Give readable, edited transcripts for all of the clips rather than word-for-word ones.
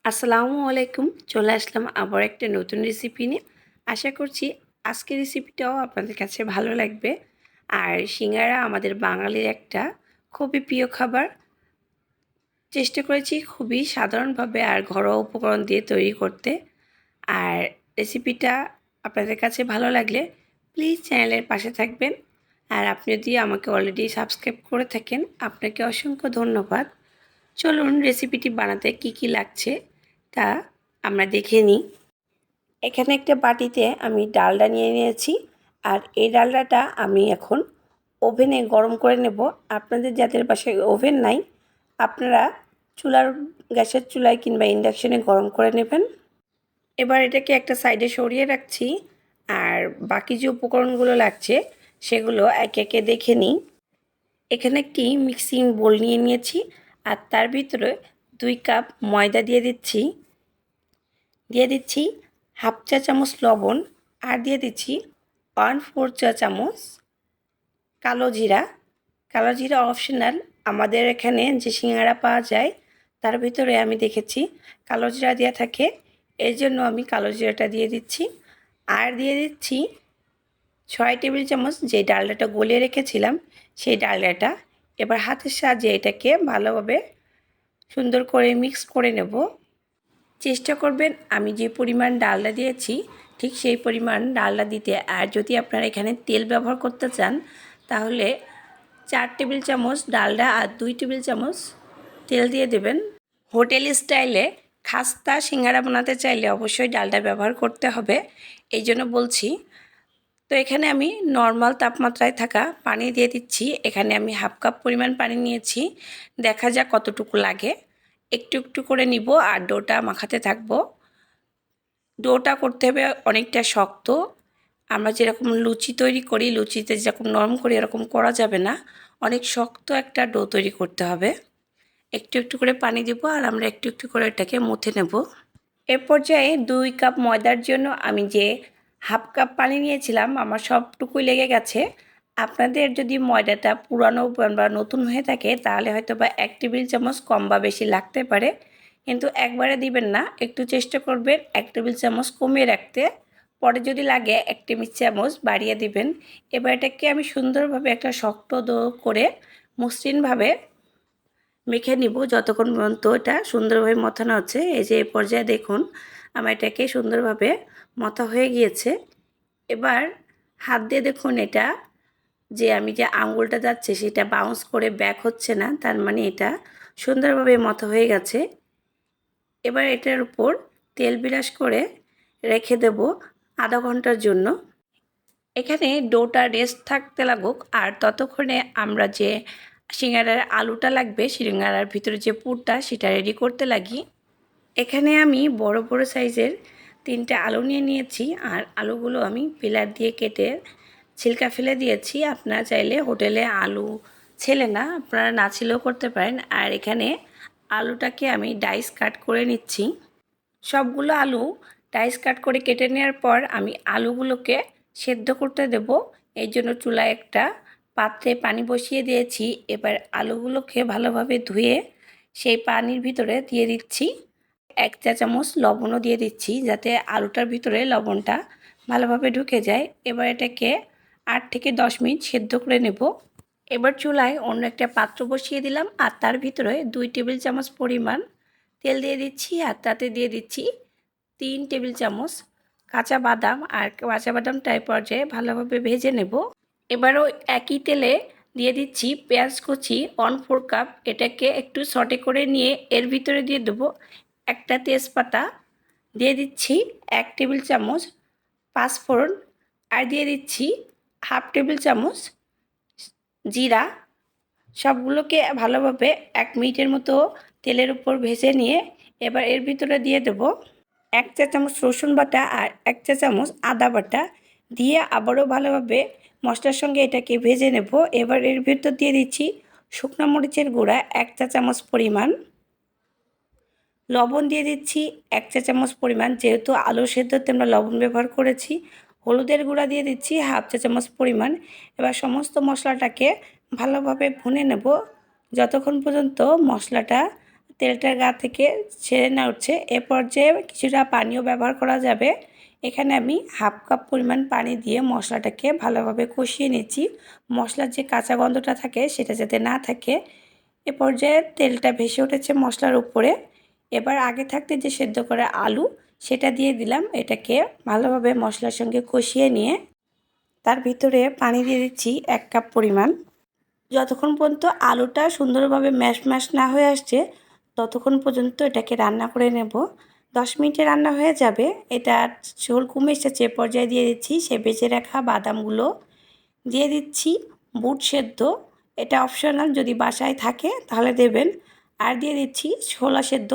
আসসালামু আলাইকুম। চলে আসলাম আবার একটা নতুন রেসিপি নিয়ে। আশা করছি আজকের রেসিপিটাও আপনাদের কাছে ভালো লাগবে। আর সিঙ্গারা আমাদের বাঙালির একটা খুবই প্রিয় খাবার। চেষ্টা করেছি খুবই সাধারণভাবে আর ঘরোয়া উপকরণ দিয়ে তৈরি করতে। আর রেসিপিটা আপনাদের কাছে ভালো লাগলে প্লিজ চ্যানেলের পাশে থাকবেন। আর আপনি যদি আমাকে অলরেডি সাবস্ক্রাইব করে থাকেন, আপনাকে অসংখ্য ধন্যবাদ। চলুন রেসিপিটি বানাতে কি কি লাগছে তা আমরা দেখে নিই। এখানে একটা বাটিতে আমি ডালডা নিয়ে নিয়েছি। আর এই ডালডাটা আমি এখন ওভেনে গরম করে নেব। আপনাদের যাদের বাসায় ওভেন নাই, আপনারা গ্যাসের চুলায় কিংবা ইন্ডাকশনে গরম করে নেবেন। এবার এটাকে একটা সাইডে সরিয়ে রাখছি। আর বাকি যে উপকরণগুলো লাগছে সেগুলো একে একে দেখে নিই। এখানে একটি মিক্সিং বোল নিয়ে নিয়েছি। আর তার ভিতরে 2 কাপ ময়দা দিয়ে দিচ্ছি হাফ চা চামচ লবণ। আর দিয়ে দিচ্ছি 1/4 চা চামচ কালো জিরা। কালো জিরা অপশনাল। আমাদের এখানে যে সিঙ্গারা পাওয়া যায় তার ভিতরে আমি দেখেছি কালো জিরা দেওয়া থাকে, এর জন্য আমি কালো জিরাটা দিয়ে দিচ্ছি। আর দিয়ে দিচ্ছি 6 টেবিল চামচ যে ডালডাটা গলিয়ে রেখেছিলাম সেই ডালডাটা। এবার হাতের সাহায্যে এটাকে ভালোভাবে সুন্দর করে মিক্স করে নেব। চেষ্টা করবেন আমি যে পরিমাণ ডালডা দিয়েছি ঠিক সেই পরিমাণ ডালডা দিতে। আর যদি আপনারা এখানে তেল ব্যবহার করতে চান তাহলে 4 টেবিল চামচ ডালডা আর 2 টেবিল চামচ তেল দিয়ে দেবেন। হোটেল স্টাইলে খাস্তা সিঙ্গারা বানাতে চাইলে অবশ্যই ডালডা ব্যবহার করতে হবে, এই জন্য বলছি। তো এখানে আমি নর্মাল তাপমাত্রায় থাকা পানি দিয়ে দিচ্ছি। এখানে আমি হাফ কাপ পরিমাণ পানি নিয়েছি, দেখা যাক কতটুকু লাগে। একটু একটু করে নিব আর ডোটা মাখাতে থাকবো। ডোটা করতে হবে অনেকটা শক্ত। আমরা যেরকম লুচি তৈরি করি, লুচিতে যেরকম নরম করি এরকম করা যাবে না, অনেক শক্ত একটা ডো তৈরি করতে হবে। একটু একটু করে পানি দেব আর আমরা একটু একটু করে এটাকে মুথে নেব। এ পর্যায়ে 2 কাপ ময়দার জন্য আমি যে হাফ কাপ পানি নিয়েছিলাম আমার সবটুকুই লেগে গেছে। আপনাদের যদি ময়দাটা পুরানো বা নতুন হয়ে থাকে তাহলে হয়তো বা 1 টেবিল চামচ কম বা বেশি লাগতে পারে, কিন্তু একবারে দিবেন না, একটু চেষ্টা করবেন 1 টেবিল চামচ কমিয়ে রাখতে। পরে যদি লাগে 1 টেবিল চামচ বাড়িয়ে দিবেন। এবার এটাকে আমি সুন্দরভাবে একটা শক্ত ডো করে মসৃণভাবে মেখে নিব যতক্ষণ পর্যন্ত এটা সুন্দরভাবে মথানো হচ্ছে। এই যে এই পর্যায়ে দেখুন আমার এটাকে সুন্দরভাবে মথা হয়ে গিয়েছে। এবার হাত দিয়ে দেখুন এটা যে আমি যে আঙুলটা যাচ্ছে সেটা বাউন্স করে ব্যাক হচ্ছে না, তার মানে এটা সুন্দরভাবে মথা হয়ে গেছে। এবার এটার উপর তেল ব্রাশ করে রেখে দেব আধা ঘন্টার জন্য। এখানে ডোটা রেস্ট থাকতে লাগুক আর ততক্ষণে আমরা যে সিঙ্গারার আলুটা লাগবে, সিঙ্গারার ভিতরে যে পুরটা সেটা রেডি করতে লাগি। এখানে আমি বড় বড় সাইজের 3টে আলু নিয়ে নিয়েছি। আর আলুগুলো আমি পিলার দিয়ে কেটে ছিলকা ফেলে দিয়েছি। আপনারা চাইলে হোটেলে আলু ছেলে না, আপনারা না ছিলেও করতে পারেন। আর এখানে আলুটাকে আমি ডাইস কাট করে নিচ্ছি। সবগুলো আলু ডাইস কাট করে কেটে নেওয়ার পর আমি আলুগুলোকে সেদ্ধ করতে দেব। এই জন্য চুলায় একটা পাত্রে পানি বসিয়ে দিয়েছি। এবার আলুগুলোকে ভালোভাবে ধুয়ে সেই পানির ভিতরে দিয়ে দিচ্ছি। 1 চা চামচ লবণও দিয়ে দিচ্ছি যাতে আলুটার ভিতরে লবণটা ভালোভাবে ঢুকে যায়। এবার এটাকে 8 থেকে 10 মিনিট সেদ্ধ করে নেব। এবার চুলায় অন্য একটা পাত্র বসিয়ে দিলাম আর তার ভিতরে 2 টেবিল চামচ পরিমাণ তেল দিয়ে দিচ্ছি। আর তাতে দিয়ে দিচ্ছি 3 টেবিল চামচ কাঁচা বাদাম। আর কাঁচা বাদামটা এই পর্যায়ে ভালোভাবে ভেজে নেব। এবারও একই তেলে দিয়ে দিচ্ছি পেঁয়াজ কুচি 1/4 কাপ। এটাকে একটু সটে করে নিয়ে এর ভিতরে দিয়ে দেবো একটা তেজপাতা, দিয়ে দিচ্ছি 1 টেবিল চামচ পাঁচফোড়ন। আর দিয়ে দিচ্ছি হাফ টেবিল চামচ জিরা। সবগুলোকে ভালোভাবে 1 মিনিটের মতো তেলের উপর ভেজে নিয়ে এবার এর ভিতরে দিয়ে দেব 1 চা চামচ রসুন বাটা আর 1 চা চামচ আদা বাটা দিয়ে আবারও ভালোভাবে মশলার সঙ্গে এটাকে ভেজে নেব। এবার এর ভিতর দিয়ে দিচ্ছি শুকনো মরিচের গুঁড়া 1 চা চামচ পরিমাণ, লবণ দিয়ে দিচ্ছি 1 চা চামচ পরিমাণ, যেহেতু আলু সেদ্ধতে আমরা লবণ ব্যবহার করেছি। হলুদের গুঁড়া দিয়ে দিচ্ছি হাফ চা চামচ পরিমাণ। এবার সমস্ত মশলাটাকে ভালোভাবে ভুনে নেব যতক্ষণ পর্যন্ত মশলাটা তেলটার গা থেকে ছেড়ে না উঠছে, এ পর্যায়ে কিছুটা পানিও ব্যবহার করা যাবে। এখানে আমি হাফ কাপ পরিমাণ পানি দিয়ে মশলাটাকে ভালোভাবে কষিয়ে নিচ্ছি। মশলার যে কাঁচা গন্ধটা থাকে সেটা যাতে না থাকে। এ পর্যায়ে তেলটা ভেসে উঠেছে মশলার উপরে। এবার আগে থাকতে যে সেদ্ধ করা আলু সেটা দিয়ে দিলাম। এটাকে ভালোভাবে মশলার সঙ্গে কষিয়ে নিয়ে তার ভিতরে পানি দিয়ে দিচ্ছি 1 কাপ পরিমাণ। যতক্ষণ পর্যন্ত আলুটা সুন্দরভাবে ম্যাশ না হয়ে আসছে ততক্ষণ পর্যন্ত এটাকে রান্না করে নেব। 10 মিনিটে রান্না হয়ে যাবে। এটা ঝোল কমে এসেছে, পর্যায়ে দিয়ে দিচ্ছি সে বেঁচে রাখা বাদামগুলো, দিয়ে দিচ্ছি বুট সেদ্ধ, এটা অপশনাল, যদি বাসায় থাকে তাহলে দেবেন। আর দিয়ে দিচ্ছি ছোলা সেদ্ধ,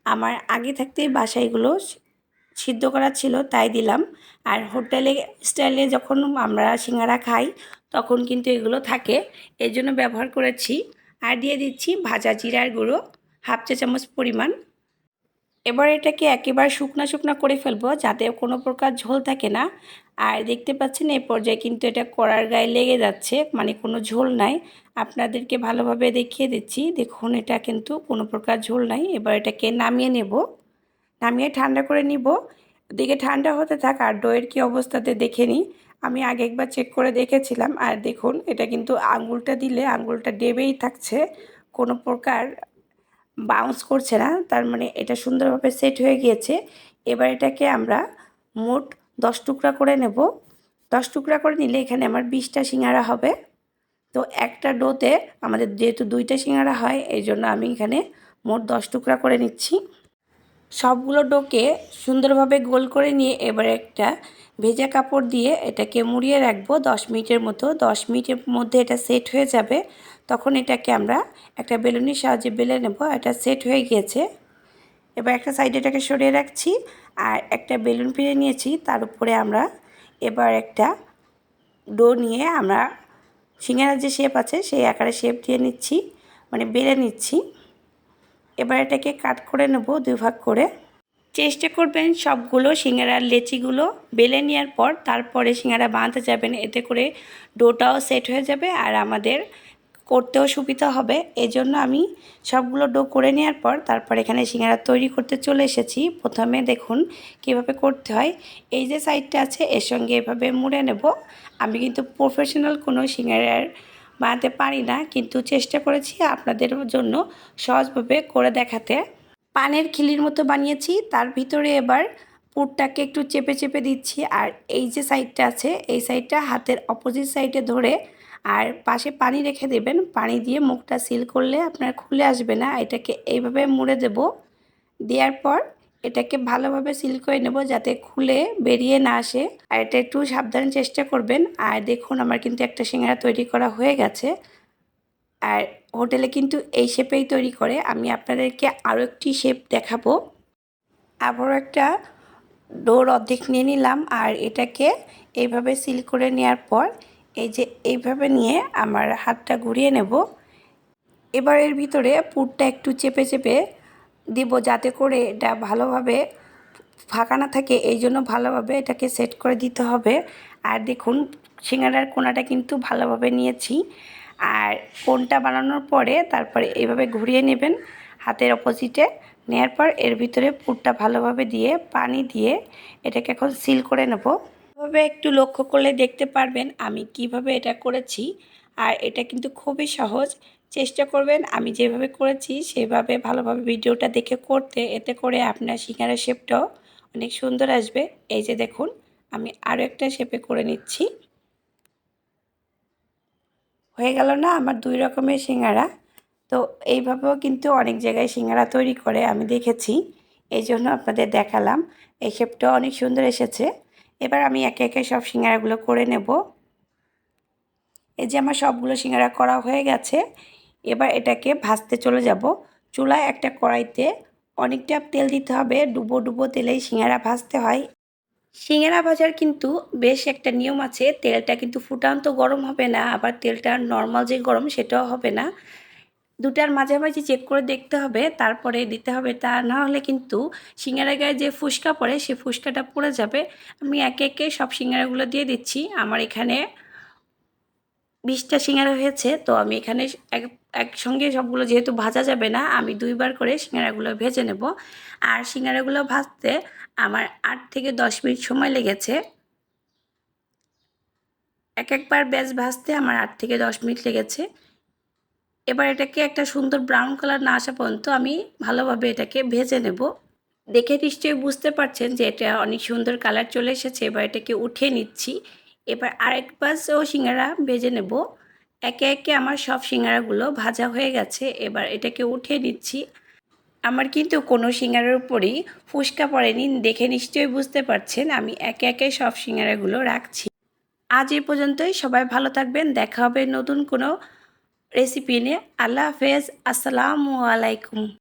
আমার আগে থাকতেই বাসায় এগুলো সিদ্ধ করা ছিল তাই দিলাম। আর হোটেলে স্টাইলে যখন আমরা সিঙ্গারা খাই তখন কিন্তু এগুলো থাকে, এর জন্য ব্যবহার করেছি। আর দিয়ে দিচ্ছি ভাজা জিরার গুঁড়ো হাফ চা চামচ পরিমাণ। এবার এটাকে একেবারে শুকনা করে ফেলবো যাতে কোনো প্রকার ঝোল থাকে না। আর দেখতে পাচ্ছেন এই পর্যায়ে কিন্তু এটা কড়ার গায়ে লেগে যাচ্ছে, মানে কোনো ঝোল নাই। আপনাদেরকে ভালোভাবে দেখিয়ে দিচ্ছি, দেখুন এটা কিন্তু কোনো প্রকার ঝোল নাই। এবার এটাকে নামিয়ে নেব, নামিয়ে ঠান্ডা করে নিব। ওদিকে ঠান্ডা হতে থাক আর ডোয়ের কী অবস্থাতে দেখে নিই। আমি আগে একবার চেক করে দেখেছিলাম আর দেখুন এটা কিন্তু আঙুলটা দিলে আঙুলটা ডেবেই থাকছে, কোনো প্রকার বাউন্স করছে না, তার মানে এটা সুন্দরভাবে সেট হয়ে গিয়েছে। এবার এটাকে আমরা মোট 10 টুকরা করে নেব। 10 টুকরা করে নিলে এখানে আমার 20টা সিঙ্গারা হবে। তো একটা ডোতে আমাদের যেহেতু 2টা সিঙ্গারা হয় এই জন্য আমি এখানে মোট 10 টুকরা করে নিচ্ছি। সবগুলো ডোকে সুন্দরভাবে গোল করে নিয়ে এবার একটা ভেজা কাপড় দিয়ে এটাকে মুড়িয়ে রাখবো 10 মিনিটের মতো। 10 মিনিটের মধ্যে এটা সেট হয়ে যাবে, তখন এটাকে আমরা একটা বেলুনের সাহায্যে বেলে নেব। এটা সেট হয়ে গিয়েছে। এবার একটা সাইডে এটাকে সরিয়ে রাখছি আর একটা বেলুন ফিরে নিয়েছি, তার উপরে আমরা এবার একটা ডো নিয়ে আমরা সিঙ্গারার যে শেপ আছে সেই আকারে শেপ দিয়ে নিচ্ছি, মানে বেলে নিচ্ছি। এবার এটাকে কাট করে নেব 2 ভাগ করে। চেষ্টা করবেন সবগুলো সিঙ্গারার লেচিগুলো বেলে নেওয়ার পর তারপরে সিঙ্গারা বানাতে যাবেন, এতে করে ডোটাও সেট হয়ে যাবে আর আমাদের করতেও সুবিধা হবে। এজন্য আমি সবগুলো ডো করে নেওয়ার পর তারপর এখানে সিঙ্গারা তৈরি করতে চলে এসেছি। প্রথমে দেখুন কিভাবে করতে হয়, এই যে সাইডটা আছে এর সঙ্গে এভাবে মুড়ে নেব। আমি কিন্তু প্রফেশনাল কোনো সিঙ্গারার বানাতে পারি না, কিন্তু চেষ্টা করেছি আপনাদের জন্য সহজভাবে করে দেখাতে। পানের খিলির মতো বানিয়েছি, তার ভিতরে এবার পুরটাকে একটু চেপে দিচ্ছি। আর এই যে সাইডটা আছে এই সাইডটা হাতের অপোজিট সাইডে ধরে আর পাশে পানি রেখে দেবেন। পানি দিয়ে মুখটা সিল করলে আপনার খুলে আসবে না। এটাকে এইভাবে মুড়ে দেব, দেওয়ার পর এটাকে ভালোভাবে সিল করে নেব যাতে খুলে বেরিয়ে না আসে। আর এটা একটু সাবধানে চেষ্টা করবেন। আর দেখুন আমার কিন্তু একটা সিঙ্গারা তৈরি করা হয়ে গেছে। আর হোটেলে কিন্তু এই শেপেই তৈরি করে। আমি আপনাদেরকে আরও একটি শেপ দেখাবো। আবারও একটা ডোর অর্ধেক নিয়ে নিলাম আর এটাকে এইভাবে সিল করে নেওয়ার পর এই যে এইভাবে নিয়ে আমার হাতটা ঘুরিয়ে নেব। এবার এর ভিতরে পুরটা একটু চেপে দিব যাতে করে এটা ভালোভাবে ফাঁকা না থাকে, এই জন্য ভালোভাবে এটাকে সেট করে দিতে হবে। আর দেখুন সিঙ্গারার কোণাটা কিন্তু ভালোভাবে নিয়েছি। আর কোণটা বানানোর পরে তারপরে এইভাবে ঘুরিয়ে নেবেন হাতের অপোজিটে, নেওয়ার পর এর ভিতরে পুরটা ভালোভাবে দিয়ে পানি দিয়ে এটাকে এখন সিল করে নেব। এভাবে একটু লক্ষ্য করলে দেখতে পারবেন আমি কিভাবে এটা করেছি। আর এটা কিন্তু খুবই সহজ, চেষ্টা করবেন আমি যেভাবে করেছি সেভাবে ভালোভাবে ভিডিওটা দেখে করতে, এতে করে আপনার সিঙ্গারা শেপটাও অনেক সুন্দর আসবে। এই যে দেখুন আমি আরও একটা শেপে করে নিচ্ছি। হয়ে গেল না আমার 2 রকমের সিঙ্গারা। তো এইভাবেও কিন্তু অনেক জায়গায় সিঙ্গারা তৈরি করে আমি দেখেছি, এই জন্য আপনাদের দেখালাম। এই শেপটাও অনেক সুন্দর এসেছে। এবার আমি একে সব সিঙ্গারাগুলো করে নেব। এই যে আমার সবগুলো সিঙ্গারা করা হয়ে গেছে। এবার এটাকে ভাজতে চলে যাব। চুলায় একটা কড়াইতে অনেকটা তেল দিতে হবে, ডুবো তেলেই সিঙ্গারা ভাজতে হয়। সিঙ্গারা ভাজার কিন্তু বেশ একটা নিয়ম আছে, তেলটা কিন্তু ফুটান্ত গরম হবে না, আবার তেলটা নর্মাল যে গরম সেটাও হবে না। দুটার মাঝামাঝি চেক করে দেখতে হবে তারপরে দিতে হবে, তা না হলে কিন্তু সিঙ্গারা গায়ে যে ফুসকা পড়ে সে ফুসকাটা পড়ে যাবে। আমি একে সব সিঙ্গারাগুলো দিয়ে দিচ্ছি। আমার এখানে 20টা সিঙ্গারা হয়েছে, তো আমি এখানে একসঙ্গে সবগুলো যেহেতু ভাজা যাবে না, আমি 2 বার করে সিঙ্গারাগুলো ভেজে নেব। আর সিঙ্গারাগুলো ভাজতে আমার 8 থেকে 10 মিনিট সময় লেগেছে। একবার ব্যাচ ভাজতে আমার 8 থেকে 10 মিনিট লেগেছে। এবার এটাকে একটা সুন্দর ব্রাউন কালার না আসা পর্যন্ত আমি ভালোভাবে এটাকে ভেজে নেব। দেখে নিশ্চয়ই বুঝতে পারছেন যে এটা অনেক সুন্দর কালার চলে এসেছে। এবার এটাকে উঠিয়ে নিচ্ছি। এবার আরেক পাশও সিঙ্গারা ভেজে নেব। একে একে আমার সব সিঙ্গারাগুলো ভাজা হয়ে গেছে। এবার এটাকে উঠিয়ে নিচ্ছি। আমার কিন্তু কোনো সিঙ্গারার উপরই ফুসকা পড়েনি, দেখে নিশ্চয়ই বুঝতে পারছেন। আমি একে একে সব সিঙ্গারাগুলো রাখছি। আজ এই পর্যন্তই। সবাই ভালো থাকবেন। দেখা হবে নতুন কোনো রেসিপি নিয়ে। আল্লাহ হাফেজ। আসসালামু আলাইকুম।